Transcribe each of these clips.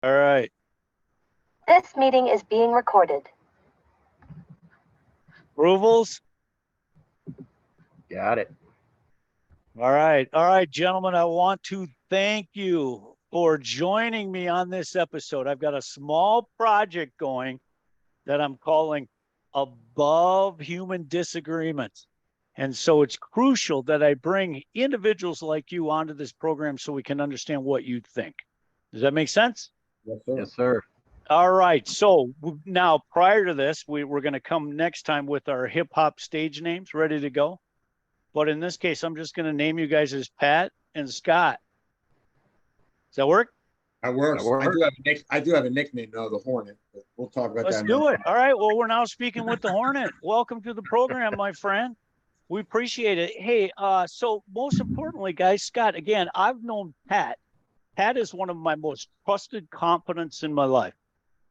All right. This meeting is being recorded. Approvals? Got it. All right. All right, gentlemen, I want to thank you for joining me on this episode. I've got a small project going that I'm calling Above Human Disagreements. And so it's crucial that I bring individuals like you onto this program so we can understand what you think. Does that make sense? Yes, sir. Yes, sir. All right. So now, prior to this, we're going to come next time with our hip hop stage names ready to go. But in this case, I'm just going to name you guys as Pat and Scott. Does that work? That works. That works. I do have a nickname though, the Hornet. But we'll talk about Let's that. do it. All right. Well, we're now speaking with the Hornet. Welcome to the program, my friend. We appreciate it. Hey, so most importantly, guys, Scott, again, I've known Pat. Pat is one of my most trusted confidants in my life.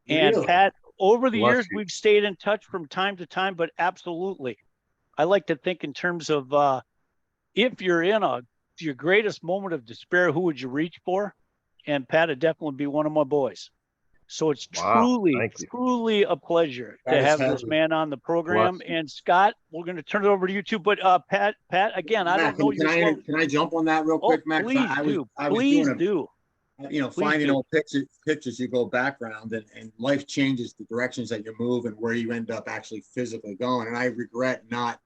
And Really? Pat, over the Bless years, you. we've stayed in touch from time to time, but absolutely. I like to think in terms of if you're in your greatest moment of despair, who would you reach for? And Pat would definitely be one of my boys. So it's Wow, thank you. truly a pleasure That to is have this heavy. man on the program. Bless you. And Scott, we're going to turn it over to you too. But Pat, again, I Matt, don't know you as well. can I jump on that real Oh, quick, Matt? 'Cause please do. Please do. Finding do. old pictures, you go background and life changes the directions that you move and where you end up actually physically going. And I regret not,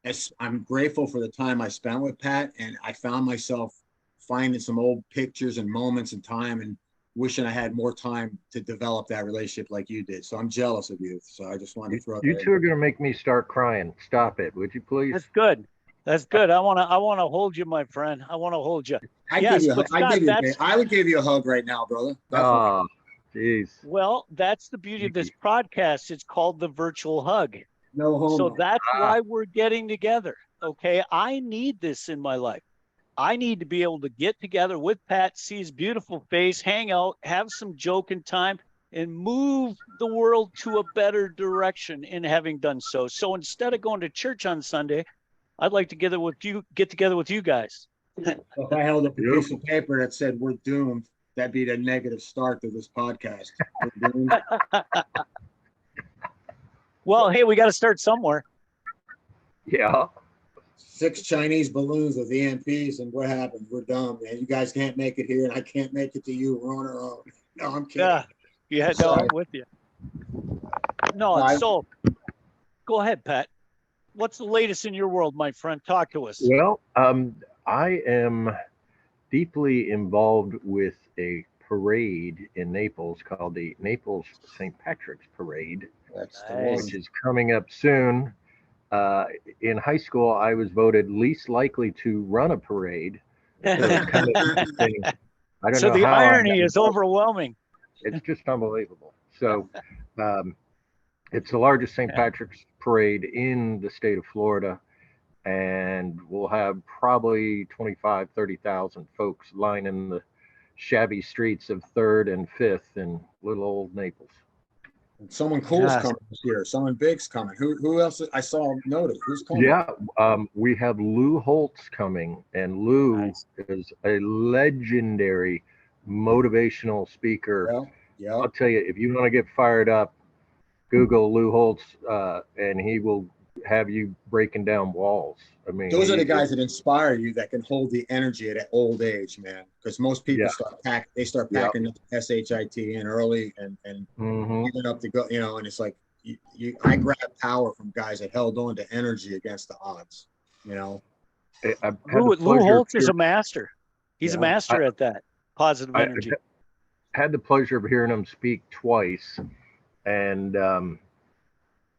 as I'm grateful for the time I spent with Pat, and I found myself finding some old pictures and moments in time and wishing I had more time to develop that relationship like you did. So I'm jealous of you. So I just wanted to throw You that two are going to make me start crying. Stop it, would you please? That's good. That's good. I want to hold you, my friend. I want to hold you. Yes, but Scott, I would give you a hug right now, brother. Definitely. Oh, jeez. well, that's the beauty of this podcast. It's called the virtual hug. No homo. So that's why we're getting together. Okay. I need this in my life. I need to be able to get together with Pat, see his beautiful face, hang out, have some joking time, and move the world to a better direction in having done so. So instead of going to church on Sunday, I'd like to get together with you guys. If I held up a piece of paper that said we're doomed, that'd be the negative start to this podcast. We're doomed. Well, hey, we got to start somewhere. Yeah. 6 Chinese balloons with EMPs, and what happened? We're done, man. You guys can't make it here, and I can't make it to you. We're on our own. No, I'm kidding. Yeah, no, I'm with you. No, so go ahead, Pat. What's the latest in your world, my friend? Talk to us. Well, I am deeply involved with a parade in Naples called the Naples St. Patrick's Parade, That's the Nice. one. which is coming up soon. In high school, I was voted least likely to run a parade. So it's kind of interesting. I don't So know the how I irony got is involved. overwhelming. It's just unbelievable. So it's the largest St. Patrick's parade in the state of Florida. And we'll have probably 25, 30,000 folks lining the shabby streets of 3rd and 5th in little old Naples. And someone cool's Yes. coming this year. Someone big's coming. Who else? I saw noted. Who's coming? Yeah, we have Lou Holtz coming, and Lou Nice. is a legendary motivational speaker. Well, yeah. I'll tell you, if you want to get fired up, Google Lou Holtz, and he will have you breaking down walls. I mean, Those are the guys that inspire you, that can hold the energy at an old age, man. Because most people start packing the SHIT in early and Mhm. giving up to go, and it's like I grab power from guys that held on to energy against the odds, I've had the Lou pleasure Holtz of is a master. He's a master at that positive energy. had the pleasure of hearing him speak twice, and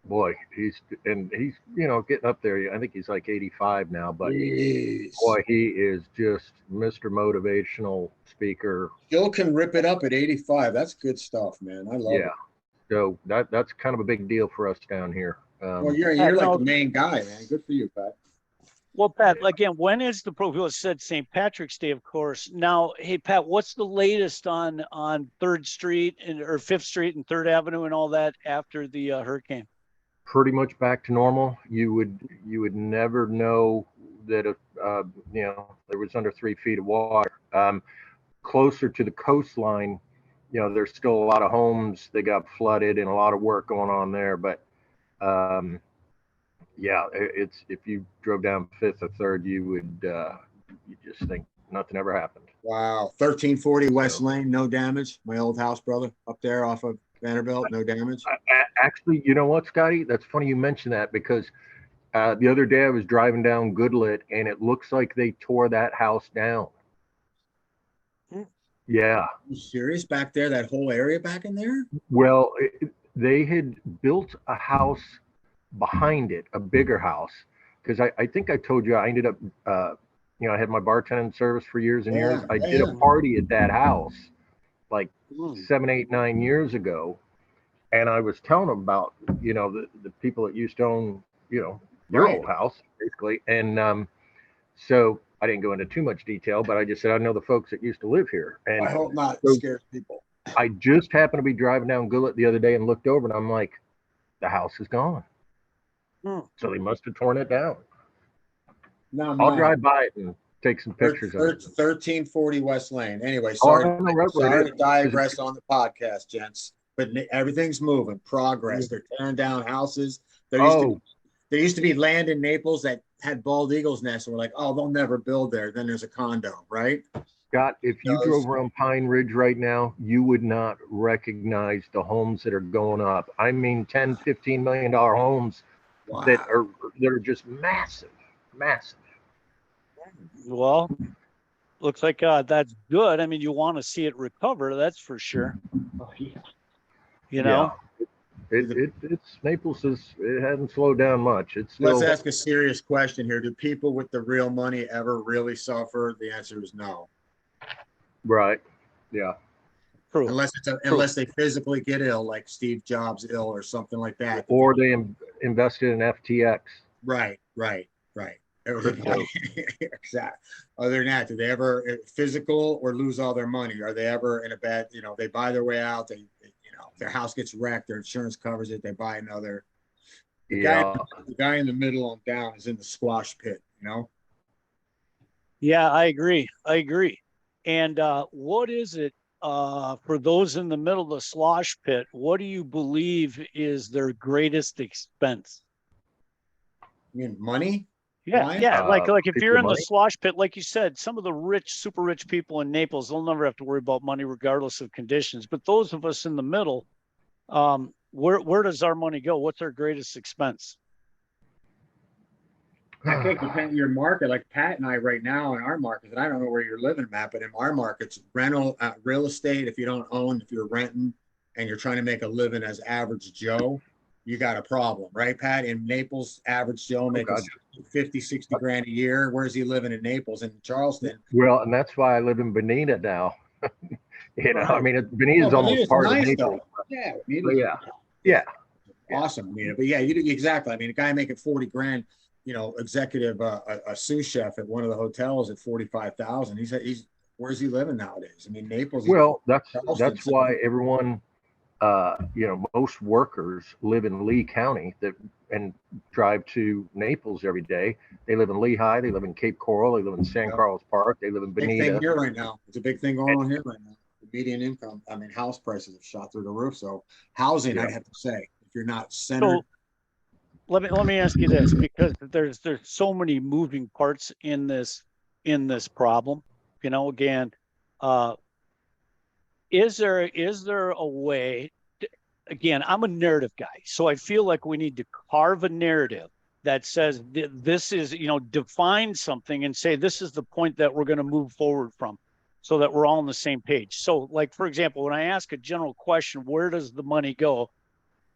boy, he's getting up there. I think he's like 85 now, but boy, he is just Mr. Motivational speaker. Still can rip it up at 85. That's good stuff, man. I love it. So that's kind of a big deal for us down here. Well, you're like the main guy, man. Good for you, Pat. Well, Pat, again, when is the program? It said St. Patrick's Day, of course. Now, hey, Pat, what's the latest on 3rd Street or 5th Street and 3rd Avenue and all that after the hurricane? Pretty much back to normal. You would never know that there was under 3 feet of water. Closer to the coastline, there's still a lot of homes that got flooded and a lot of work going on there. But yeah, it's if you drove down Fifth or Third, you would you just think nothing ever happened. Wow. 1340 West Lane, no damage. My old house, brother, up there off of Vanderbilt, no damage. Actually, you know what, Scotty? That's funny you mentioned that because the other day I was driving down Goodlet and it looks like they tore that house down. Yeah. Are you serious? Back there, that whole area back in there? Well, they had built a house behind it, a bigger house, because I think I told you I ended up, I had my bartending service for years and years. I did a party at that house like 7, 8, 9 years ago. And I was telling them about, the people that used to own, your old house, basically. And so I didn't go into too much detail, but I just said, I know the folks that used to live here. And I hope not. It scares people. I just happened to be driving down Goodlet the other day and looked over and I'm like, the house is gone. So they must have torn it down. No, I'll drive by it and take some pictures of it. 1340 West Lane. Anyway, sorry to digress on the podcast, gents. But everything's moving. Progress. They're tearing down houses. There used to be land in Naples that had bald eagle's nests, and we're like, oh, they'll never build there. Then there's a condo, right? Scott, if you drove around Pine Ridge right now, you would not recognize the homes that are going up. I mean, $10, $15 million homes that are just massive. Well, looks like that's good. I mean, you want to see it recover, that's for sure. It's Naples it hasn't slowed down much. It's still... Let's ask a serious question here. Do people with the real money ever really suffer? The answer is no. Right. Yeah. True. Unless they physically get ill, like Steve Jobs ill or something like that. Or they invested in FTX. Right. Exactly. Other than that, do they ever physical or lose all their money? Are they ever in a bad, they buy their way out, their house gets wrecked, their insurance covers it, they buy another. The guy in the middle on down is in the squash pit, Yeah, I agree. And what is it for those in the middle of the slosh pit? What do you believe is their greatest expense? You mean money? Yeah. Like if you're in the slosh pit, like you said, some of the rich, super rich people in Naples, they'll never have to worry about money regardless of conditions. But those of us in the middle, where does our money go? What's our greatest expense? I think depending on your market, like Pat and I right now in our markets, and I don't know where you're living, Matt, but in our markets, rental, real estate, if you don't own, if you're renting and you're trying to make a living as average Joe, you got a problem, right, Pat? In Naples, average Joe makes 50, 60 grand a year. Where's he living in Naples and Charleston? Well, and that's why I live in Bonita now. I mean, Bonita's almost part of Naples. Yeah. Awesome, Bonita. But yeah, exactly. I mean, a guy making 40 grand, executive, a sous chef at one of the hotels at 45,000. He's where's he living nowadays? I mean, Naples. Well, that's why everyone, most workers live in Lee County and drive to Naples every day. They live in Lehigh, they live in Cape Coral, they live in San Carlos Park, they live in Bonita. Big thing here right now. It's a big thing going on here right now. The median income, house prices have shot through the roof. So housing, I'd have to say, if you're not centered. So let me ask you this, because there's so many moving parts in this problem. Again, is there a way again, I'm a narrative guy, so I feel like we need to carve a narrative that says this is, define something and say this is the point that we're going to move forward from, so that we're all on the same page. So, like, for example, when I ask a general question, where does the money go?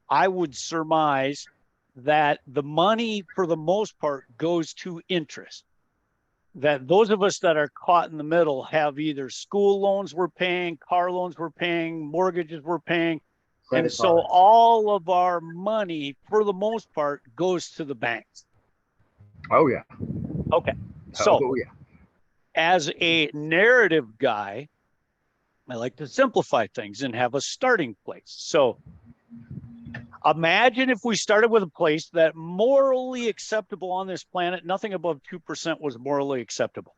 I would surmise that the money, for the most part, goes to interest. That those of us that are caught in the middle have either school loans we're paying, car loans we're paying, mortgages we're paying. And so all of our money, for the most part, goes to the banks. Oh, yeah. Okay. So as a narrative guy, I like to simplify things and have a starting place. So imagine if we started with a place that morally acceptable on this planet, nothing above 2% was morally acceptable.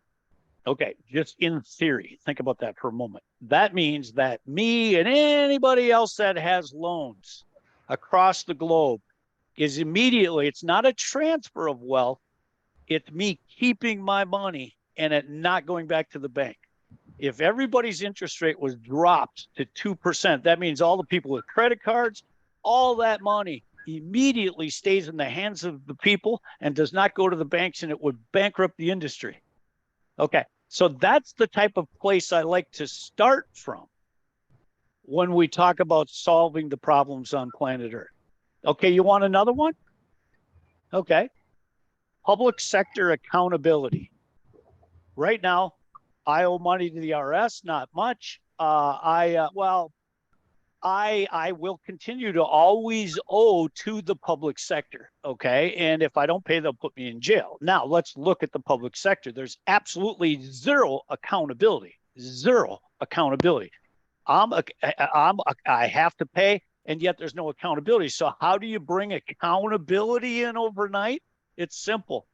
Okay, just in theory, think about that for a moment. That means that me and anybody else that has loans across the globe is immediately, it's not a transfer of wealth, it's me keeping my money and it not going back to the bank. If everybody's interest rate was dropped to 2%, that means all the people with credit cards, all that money immediately stays in the hands of the people and does not go to the banks, and it would bankrupt the industry. Okay, so that's the type of place I like to start from when we talk about solving the problems on planet Earth. Okay, you want another one? Okay, public sector accountability. Right now, I owe money to the IRS, not much. I will continue to always owe to the public sector. Okay. And if I don't pay, they'll put me in jail. Now let's look at the public sector. There's absolutely zero accountability, zero accountability. I have to pay, and yet there's no accountability. So how do you bring accountability in overnight? It's simple.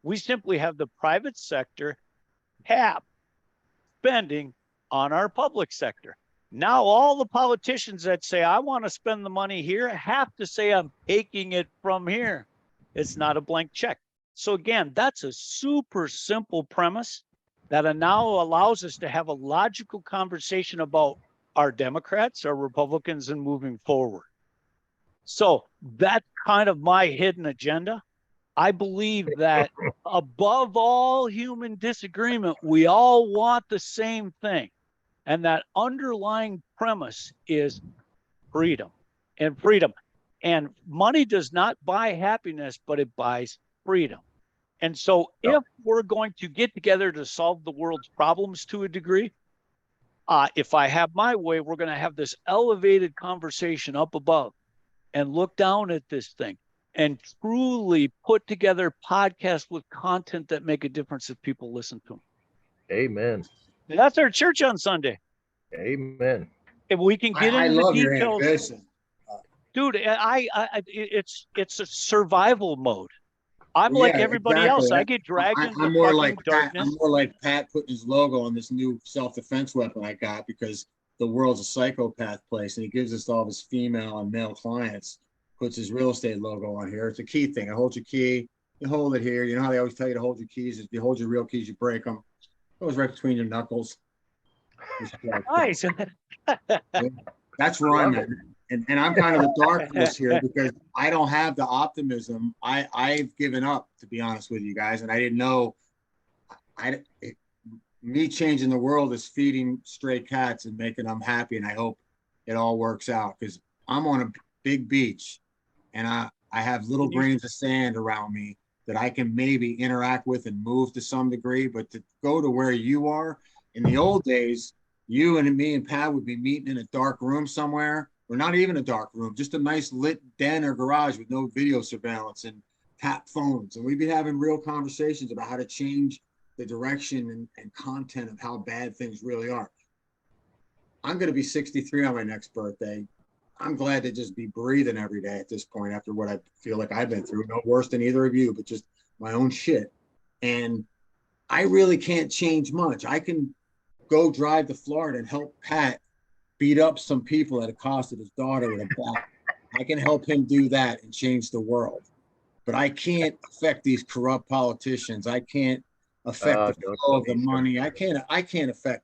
We simply have the private sector cap spending on our public sector. Now, all the politicians that say, I want to spend the money here, have to say, I'm taking it from here. It's not a blank check. So again, that's a super simple premise that now allows us to have a logical conversation about our Democrats, our Republicans, and moving forward. So that's kind of my hidden agenda. I believe that above all human disagreement, we all want the same thing. And that underlying premise is freedom and freedom. And money does not buy happiness, but it buys freedom. And so if we're going to get together to solve the world's problems to a degree, if I have my way, we're going to have this elevated conversation up above and look down at this thing and truly put together podcasts with content that make a difference if people listen to them. Amen. And that's our church on Sunday. Amen. If we can get into the details, your ambition. dude, it's a survival mode. I'm like everybody else. I get dragged into I'm more like darkness. I'm more like Pat putting his logo on this new self-defense weapon I got because the world's a psychopath place, and he gives us all his female and male clients. Puts his real estate logo on here. It's a key thing. I hold your key. You hold it here. You know how they always tell you to hold your keys? If you hold your real keys, you break them. It goes right between your knuckles. Nice. That's where I'm at. And I'm kind of the dark horse here because I don't have the optimism. I've given up, to be honest with you guys. And I didn't know me changing the world is feeding stray cats and making them happy. And I hope it all works out because I'm on a big beach and I have little grains of sand around me that I can maybe interact with and move to some degree. But to go to where you are, in the old days, you and me and Pat would be meeting in a dark room somewhere, or not even a dark room, just a nice lit den or garage with no video surveillance and tap phones. And we'd be having real conversations about how to change the direction and content of how bad things really are. I'm going to be 63 on my next birthday. I'm glad to just be breathing every day at this point after what I feel like I've been through. No worse than either of you, but just my own shit. And I really can't change much. I can go drive to Florida and help Pat beat up some people at a cost of his daughter with a bat. I can help him do that and change the world. But I can't affect these corrupt politicians. I can't affect the flow of the money. I can't affect.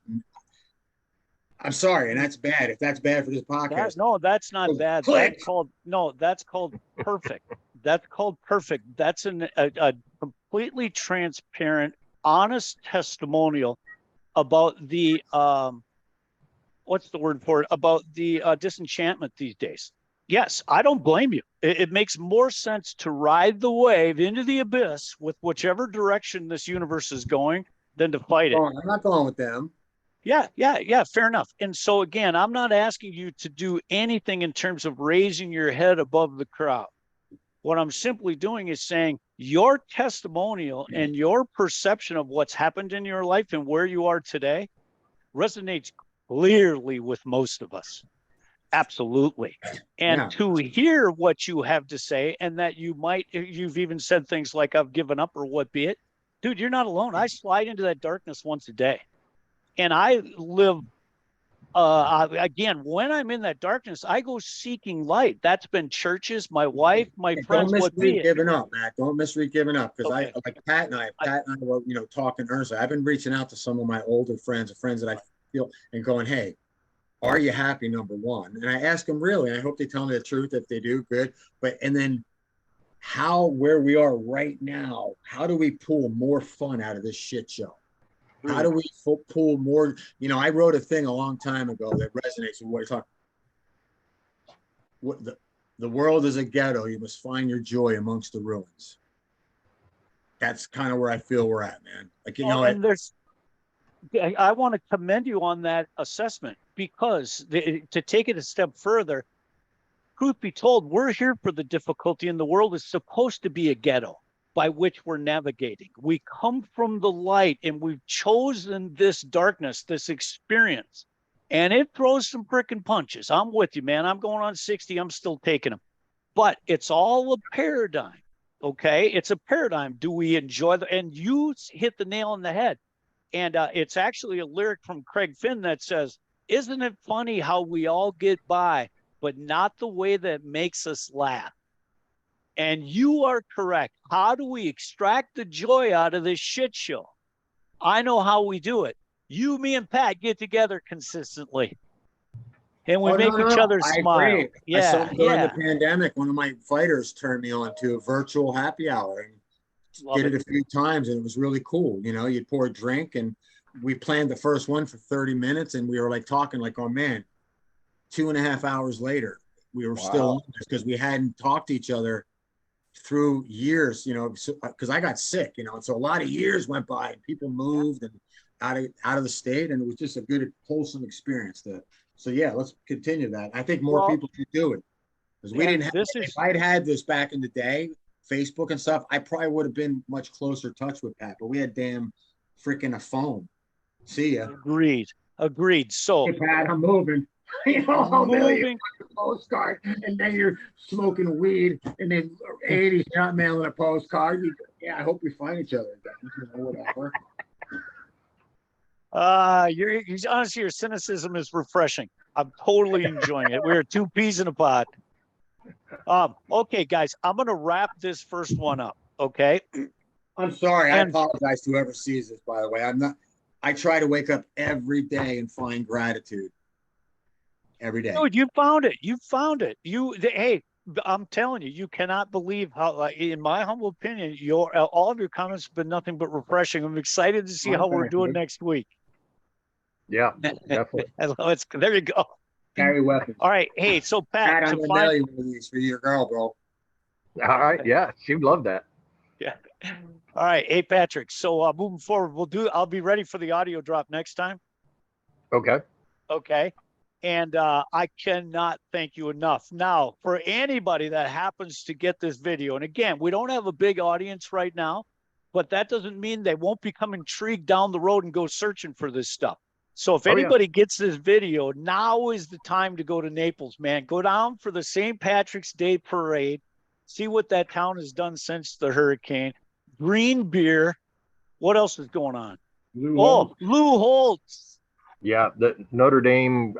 I'm sorry, and that's bad. If that's bad for this podcast. No, that's not bad. That's called perfect. That's called perfect. That's a completely transparent, honest testimonial about the what's the word for it? About the disenchantment these days. Yes, I don't blame you. It makes more sense to ride the wave into the abyss with whichever direction this universe is going than to fight it. I'm not going with them. Yeah, fair enough. And so again, I'm not asking you to do anything in terms of raising your head above the crowd. What I'm simply doing is saying your testimonial and your perception of what's happened in your life and where you are today resonates clearly with most of us. Absolutely. And to hear what you have to say, and that you've even said things like I've given up or what be it, dude, you're not alone. I slide into that darkness once a day, and I live. Again, when I'm in that darkness, I go seeking light. That's been churches, my wife, my And friends. don't What be misread it? giving up, Matt. Don't misread giving up. Because Okay. I like Pat and I were, talking earnestly. I've been reaching out to some of my older friends, friends that I feel, and going, hey, are you happy? Number one. And I ask them really, and I hope they tell me the truth. If they do, good. But and then where we are right now, how do we pull more fun out of this shit show? How do we pull more? I wrote a thing a long time ago that resonates with what you're talking. What the world is a ghetto. You must find your joy amongst the ruins. That's kind of where I feel we're at, man. Like, and I want to commend you on that assessment, because to take it a step further, truth be told, we're here for the difficulty, and the world is supposed to be a ghetto by which we're navigating. We come from the light, and we've chosen this darkness, this experience, and it throws some freaking punches. I'm with you, man. I'm going on 60. I'm still taking them, but it's all a paradigm. Okay. It's a paradigm. Do we enjoy and you hit the nail on the head. And it's actually a lyric from Craig Finn that says, isn't it funny how we all get by, but not the way that makes us laugh? And you are correct. How do we extract the joy out of this shit show? I know how we do it. You, me, and Pat get together consistently, and we make each other I smile. agree. I saw Yeah, during the yeah. pandemic, one of my fighters turned me on to a virtual happy hour, and Love did it a few times, and it was really cool. You'd pour a drink, and we planned the first one for 30 minutes, and we were like talking like, oh man, 2.5 hours later, we were still on this because we hadn't talked to each other through years, because I got sick, and so a lot of years went by, and people moved and out of the state, and it was just a good, wholesome experience. So yeah, let's continue that. I think more people should do it, because we didn't have. If I'd had this back in the day, Facebook and stuff, I probably would have been much closer touch with Pat. But we had damn freaking a phone. See ya. Agreed. So, hey, Pat, I'm moving. I'll mail you a postcard, and then you're smoking weed, and then 80s, you're not mailing a postcard. I hope we find each other again. Whatever. Honestly, your cynicism is refreshing. I'm totally enjoying it. We're two peas in a pod. Okay, guys, I'm gonna wrap this first one up. Okay. I'm sorry. I apologize to whoever sees this. By the way, I try to wake up every day and find gratitude. Every day. Dude, you found it. Hey, I'm telling you, you cannot believe how, in my humble opinion, all of your comments have been nothing but refreshing. I'm excited to see how we're doing next week. Yeah, definitely. There you go. Carry weapons. All right. Hey, so Pat, I'm gonna mail you one of these for your girl, bro. All right. Yeah, she'd love that. Yeah. All right. Hey, Patrick. So moving forward, I'll be ready for the audio drop next time. Okay. Okay. And I cannot thank you enough. Now, for anybody that happens to get this video, and again, we don't have a big audience right now, but that doesn't mean they won't become intrigued down the road and go searching for this stuff. So if anybody gets this video, now is the time to go to Naples, man. Go down for the St. Patrick's Day parade. See what that town has done since the hurricane. Green beer. What else is going on? Lou Holtz. Yeah, the Notre Dame,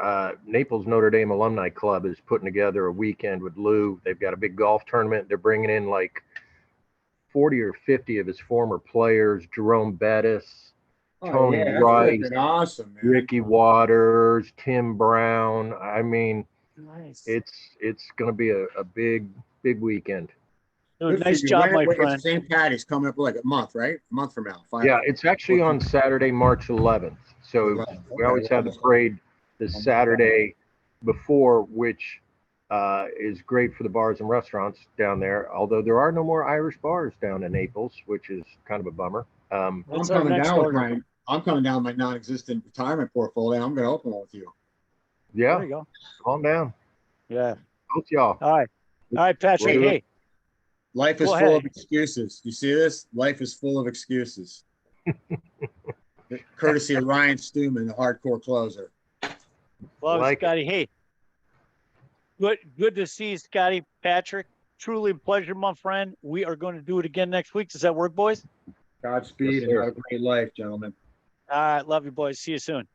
Naples Notre Dame Alumni Club is putting together a weekend with Lou. They've got a big golf tournament. They're bringing in like 40 or 50 of his former players, Jerome Bettis, Tony Rice, awesome, man. Ricky Waters, Tim Brown. I mean, nice. It's going to be a big weekend. Nice job, my friend. St. Patty's coming up like a month, right? A month from now. Yeah, it's actually on Saturday, March 11th. So we always have the parade the Saturday before, which is great for the bars and restaurants down there. Although there are no more Irish bars down in Naples, which is kind of a bummer. I'm coming down with my non-existent retirement portfolio. I'm going to open one with you. Yeah. There you go. Calm down. Yeah. Both y'all. All right, Patrick. Hey. Life is full of excuses. You see this? Life is full of excuses. Courtesy of Ryan Stewman, the hardcore closer. Well, Scotty, hey. Good to see you, Scotty. Patrick, truly a pleasure, my friend. We are going to do it again next week. Does that work, boys? Godspeed Yes, and sir. have a great life, gentlemen. All right. Love you, boys. See you soon.